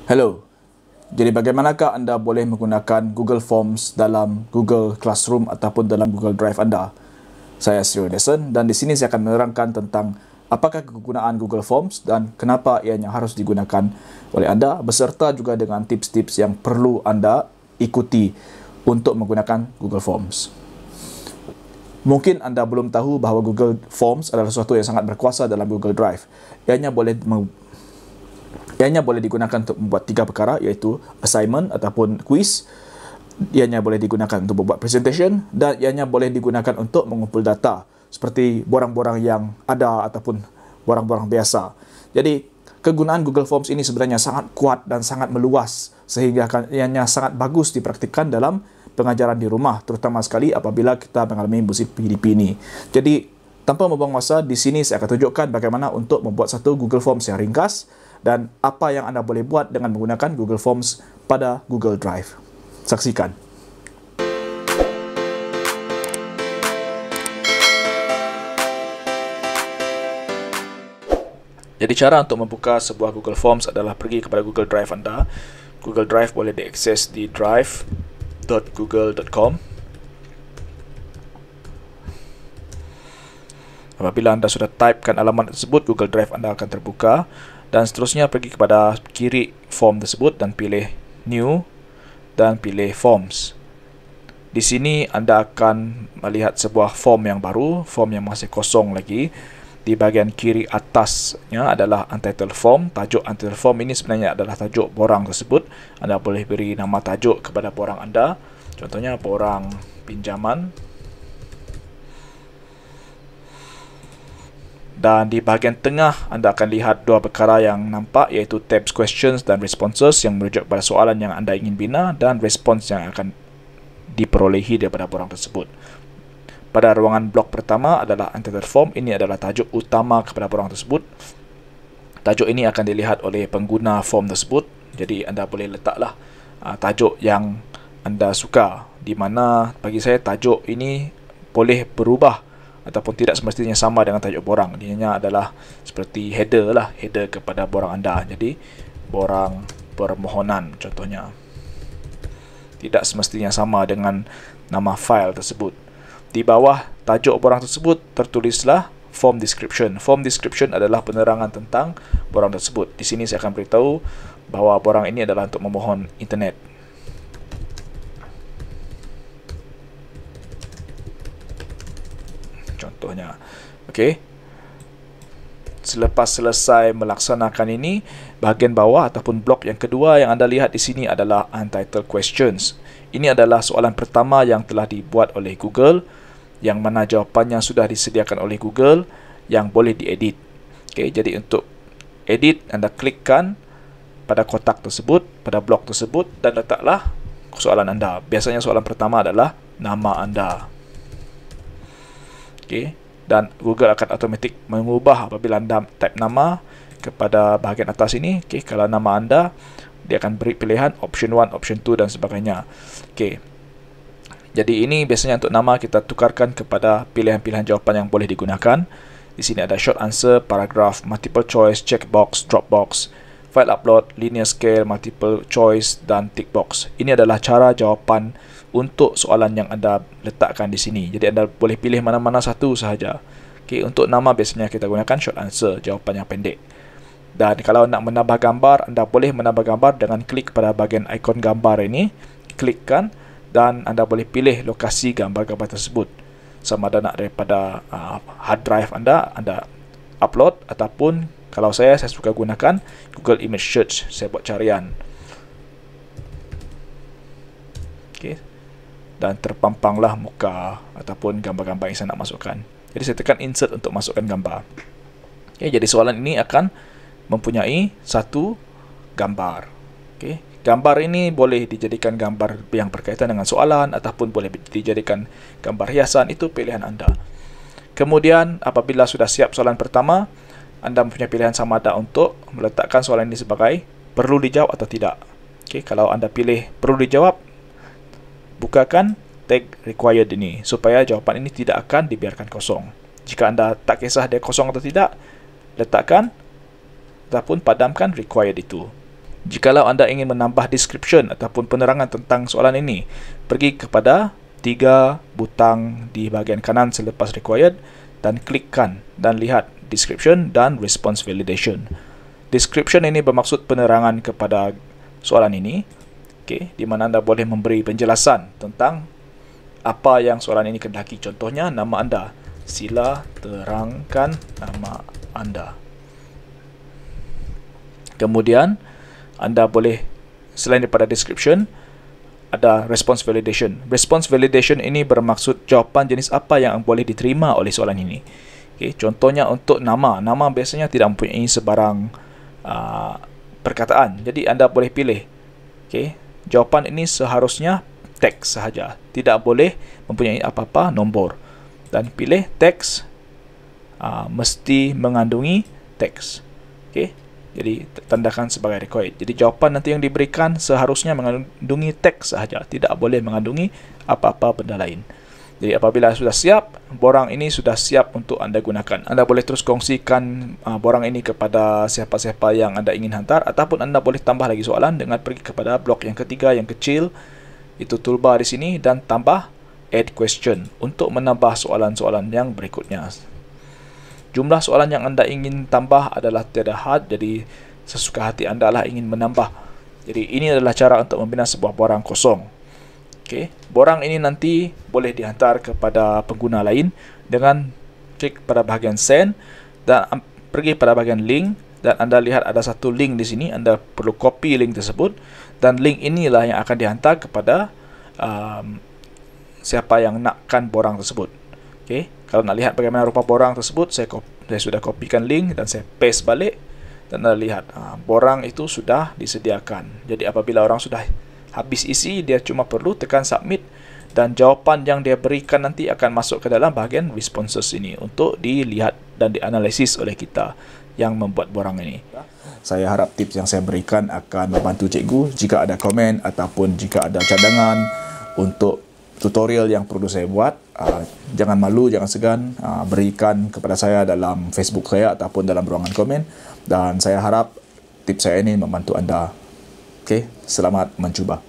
Hello. Jadi bagaimanakah anda boleh menggunakan Google Forms dalam Google Classroom ataupun dalam Google Drive anda? Saya Sri Nelson dan di sini saya akan menerangkan tentang apakah kegunaan Google Forms dan kenapa ianya harus digunakan oleh anda beserta juga dengan tips-tips yang perlu anda ikuti untuk menggunakan Google Forms. Mungkin anda belum tahu bahawa Google Forms adalah sesuatu yang sangat berkuasa dalam Google Drive. Ianya boleh digunakan untuk membuat 3 perkara, iaitu assignment ataupun quiz. Ianya boleh digunakan untuk membuat presentation dan ianya boleh digunakan untuk mengumpul data seperti borang-borang yang ada ataupun borang-borang biasa. Jadi kegunaan Google Forms ini sebenarnya sangat kuat dan sangat meluas sehingga ianya sangat bagus dipraktikkan dalam pengajaran di rumah, terutama sekali apabila kita mengalami musim PDP ini. Jadi tanpa membuang masa, di sini saya akan tunjukkan bagaimana untuk membuat satu Google Forms yang ringkas dan apa yang anda boleh buat dengan menggunakan Google Forms pada Google Drive. Saksikan. Jadi cara untuk membuka sebuah Google Forms adalah pergi kepada Google Drive anda. Google Drive boleh diakses di drive.google.com. Apabila anda sudah typekan alamat tersebut, Google Drive anda akan terbuka dan seterusnya pergi kepada kiri form tersebut dan pilih New dan pilih Forms. Di sini anda akan melihat sebuah form yang baru, form yang masih kosong lagi. Di bahagian kiri atasnya adalah Untitled Form. Tajuk Untitled Form ini sebenarnya adalah tajuk borang tersebut. Anda boleh beri nama tajuk kepada borang anda. Contohnya borang pinjaman. Dan di bahagian tengah anda akan lihat dua perkara yang nampak, iaitu tabs questions dan responses yang merujuk pada soalan yang anda ingin bina dan respons yang akan diperolehi daripada borang tersebut. Pada ruangan blok pertama adalah Untitled Form. Ini adalah tajuk utama kepada borang tersebut. Tajuk ini akan dilihat oleh pengguna form tersebut. Jadi anda boleh letaklah tajuk yang anda suka, di mana bagi saya tajuk ini boleh berubah ataupun tidak semestinya sama dengan tajuk borang. Dia adalah seperti header lah, header kepada borang anda. Jadi borang permohonan contohnya. Tidak semestinya sama dengan nama file tersebut. Di bawah tajuk borang tersebut tertulislah form description. Form description adalah penerangan tentang borang tersebut. Di sini saya akan beritahu bahawa borang ini adalah untuk memohon internet. Contohnya. Okey. Selepas selesai melaksanakan ini, bahagian bawah ataupun blok yang kedua yang anda lihat di sini adalah Untitled Questions. Ini adalah soalan pertama yang telah dibuat oleh Google, yang mana jawapannya sudah disediakan oleh Google yang boleh diedit. Okey, jadi untuk edit anda klikkan pada kotak tersebut, pada blok tersebut dan letaklah soalan anda. Biasanya soalan pertama adalah nama anda. Okey, dan Google akan automatik mengubah apabila anda type nama kepada bahagian atas ini. Okey, kalau nama anda, dia akan beri pilihan option 1, option 2 dan sebagainya. Okey. Jadi ini biasanya untuk nama kita tukarkan kepada pilihan-pilihan jawapan yang boleh digunakan. Di sini ada short answer, paragraph, multiple choice, checkbox, dropbox, file upload, linear scale, multiple choice dan tick box. Ini adalah cara jawapan untuk soalan yang anda letakkan di sini. Jadi anda boleh pilih mana-mana satu sahaja. Okey, untuk nama biasanya kita gunakan short answer, jawapan yang pendek. Dan kalau nak menambah gambar, anda boleh menambah gambar dengan klik pada bahagian ikon gambar ini. Klikkan dan anda boleh pilih lokasi gambar-gambar tersebut. Sama ada nak daripada hard drive anda upload, ataupun kalau saya suka gunakan Google Image Search. Saya buat carian. Okey. Dan terpampanglah muka ataupun gambar-gambar yang saya nak masukkan. Jadi saya tekan insert untuk masukkan gambar. Okay, jadi soalan ini akan mempunyai satu gambar. Okay. Gambar ini boleh dijadikan gambar yang berkaitan dengan soalan ataupun boleh dijadikan gambar hiasan. Itu pilihan anda. Kemudian apabila sudah siap soalan pertama, anda mempunyai pilihan sama ada untuk meletakkan soalan ini sebagai perlu dijawab atau tidak. Okay, kalau anda pilih perlu dijawab, bukakan tag required ini supaya jawapan ini tidak akan dibiarkan kosong. Jika anda tak kisah dia kosong atau tidak, letakkan ataupun padamkan required itu. Jikalau anda ingin menambah description ataupun penerangan tentang soalan ini, pergi kepada 3 butang di bahagian kanan selepas required dan klikkan dan lihat description dan response validation. Description ini bermaksud penerangan kepada soalan ini, di mana anda boleh memberi penjelasan tentang apa yang soalan ini kendaki. Contohnya, nama anda. Sila terangkan nama anda. Kemudian, anda boleh, selain daripada description, ada response validation. Response validation ini bermaksud jawapan jenis apa yang boleh diterima oleh soalan ini. Contohnya untuk nama. Nama biasanya tidak mempunyai sebarang perkataan. Jadi anda boleh pilih. Jawapan ini seharusnya teks sahaja. Tidak boleh mempunyai apa-apa nombor. Dan pilih teks mesti mengandungi teks. Jadi tandakan sebagai required. Jadi jawapan nanti yang diberikan seharusnya mengandungi teks sahaja, tidak boleh mengandungi apa-apa benda lain. Jadi apabila sudah siap, borang ini sudah siap untuk anda gunakan. Anda boleh terus kongsikan borang ini kepada siapa-siapa yang anda ingin hantar, ataupun anda boleh tambah lagi soalan dengan pergi kepada blok yang ketiga yang kecil, itu toolbar di sini, dan tambah add question untuk menambah soalan-soalan yang berikutnya. Jumlah soalan yang anda ingin tambah adalah tiada had, jadi sesuka hati anda lah ingin menambah. Jadi ini adalah cara untuk membina sebuah borang kosong. Borang ini nanti boleh dihantar kepada pengguna lain dengan klik pada bahagian send dan pergi pada bahagian link, dan anda lihat ada satu link di sini. Anda perlu copy link tersebut, dan link inilah yang akan dihantar kepada siapa yang nakkan borang tersebut. Kalau nak lihat bagaimana rupa borang tersebut, saya sudah kopikan link dan saya paste balik, dan anda lihat borang itu sudah disediakan. Jadi apabila orang sudah habis isi, dia cuma perlu tekan submit, dan jawapan yang dia berikan nanti akan masuk ke dalam bahagian responses ini untuk dilihat dan dianalisis oleh kita yang membuat borang ini. Saya harap tips yang saya berikan akan membantu cikgu. Jika ada komen ataupun jika ada cadangan untuk tutorial yang perlu saya buat, jangan malu, jangan segan, berikan kepada saya dalam Facebook saya ataupun dalam ruangan komen, dan saya harap tips saya ini membantu anda. Selamat mencuba.